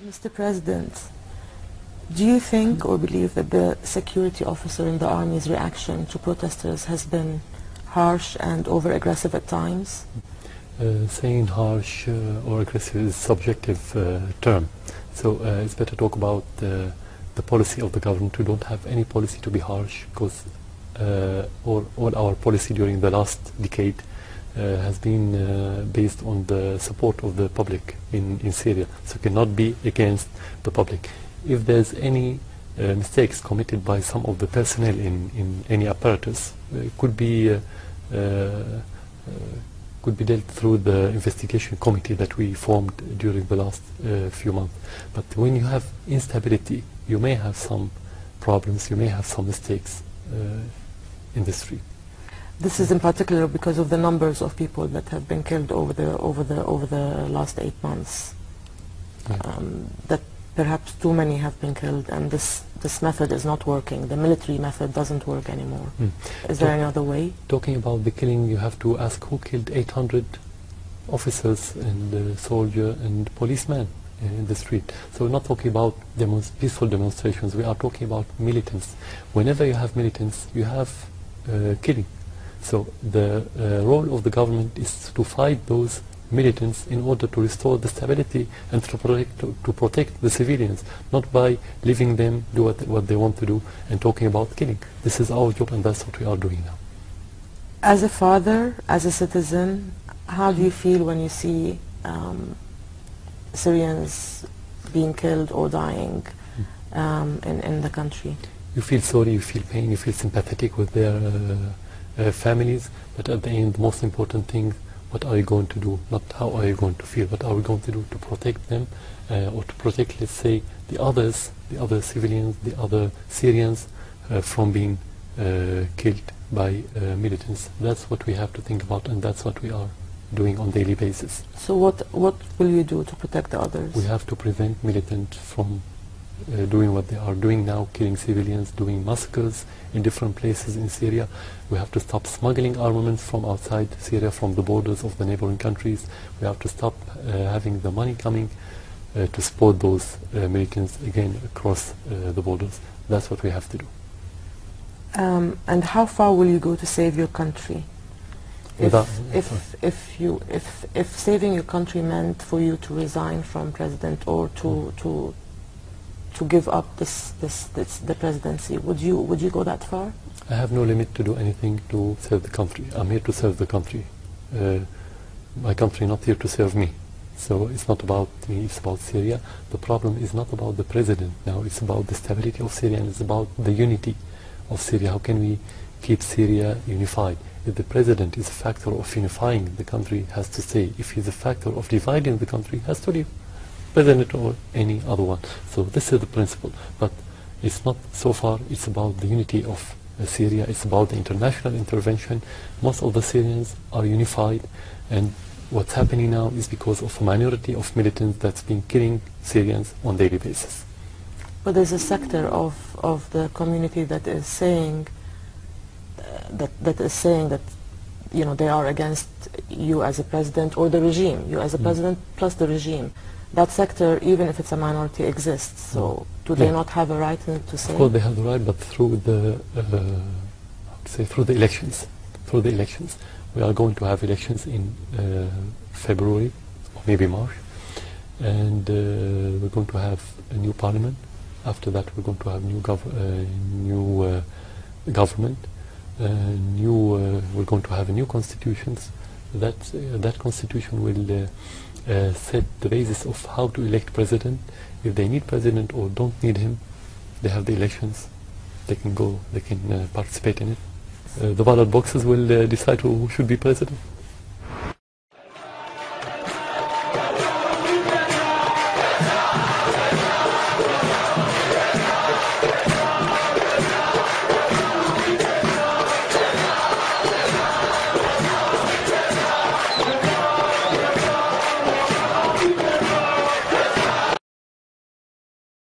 Mr. President, do you think or believe that the security officer in the army's reaction to protesters has been harsh and over-aggressive at times? Saying harsh or aggressive is a subjective term. So it's better to talk about the policy of the government. We don't have any policy to be harsh, because all our policy during the last decade has been based on the support of the public in Syria. So cannot be against the public. If there's any mistakes committed by some of the personnel in any apparatus, could be dealt through the investigation committee that we formed during the last few months. But when you have instability, you may have some problems, you may have some mistakes in the street. This is in particular because of the numbers of people that have been killed over the last 8 months. Yeah. That perhaps too many have been killed, and this method is not working. The military method doesn't work anymore. Is there any other way? Talking about the killing, you have to ask who killed 800 officers and soldiers and policemen in the street. So we're not talking about peaceful demonstrations, we are talking about militants. Whenever you have militants, you have killing. So the role of the government is to fight those militants in order to restore the stability and to protect the civilians, not by leaving them do what they want to do and talking about killing. This is our job, and that's what we are doing now. As a father, as a citizen, how do you feel when you see Syrians being killed or dying in the country? You feel sorry, you feel pain, you feel sympathetic with their families, but at the end, the most important thing, what are you going to do? Not how are you going to feel, what are we going to do to protect them, or to protect, let's say, the other civilians, the other Syrians from being killed by militants. That's what we have to think about, and that's what we are doing on a daily basis. So what will you do to protect the others? We have to prevent militants from doing what they are doing now, killing civilians, doing massacres in different places in Syria. We have to stop smuggling armaments from outside Syria, from the borders of the neighboring countries. We have to stop having the money coming to support those militants again across the borders. That's what we have to do. And how far will you go to save your country? If saving your country meant for you to resign from president or to give up the presidency, would you go that far? I have no limit to do anything to serve the country. I'm here to serve the country. My country not here to serve me. So it's not about me, it's about Syria. The problem is not about the president now, it's about the stability of Syria, and it's about the unity of Syria. How can we keep Syria unified? If the president is a factor of unifying the country, has to stay. If he's a factor of dividing the country, has to leave. President or any other one. So this is the principle. But it's not so far, it's about the unity of Syria, it's about the international intervention. Most of the Syrians are unified, and what's happening now is because of a minority of militants that's been killing Syrians on a daily basis. But there's a sector of the community that is saying that you know, they are against you as a president or the regime, you as a president plus the regime. That sector, even if it's a minority, exists. So do they not have a right to say? Of course they have the right, but through the through the elections. Through the elections. We are going to have elections in February or maybe March, and we're going to have a new parliament. After that, we're going to have new government. We're going to have a new constitution. That constitution will set the basis of how to elect president. If they need president or don't need him, they have the elections. They can go. They can participate in it. The ballot boxes will decide who should be president.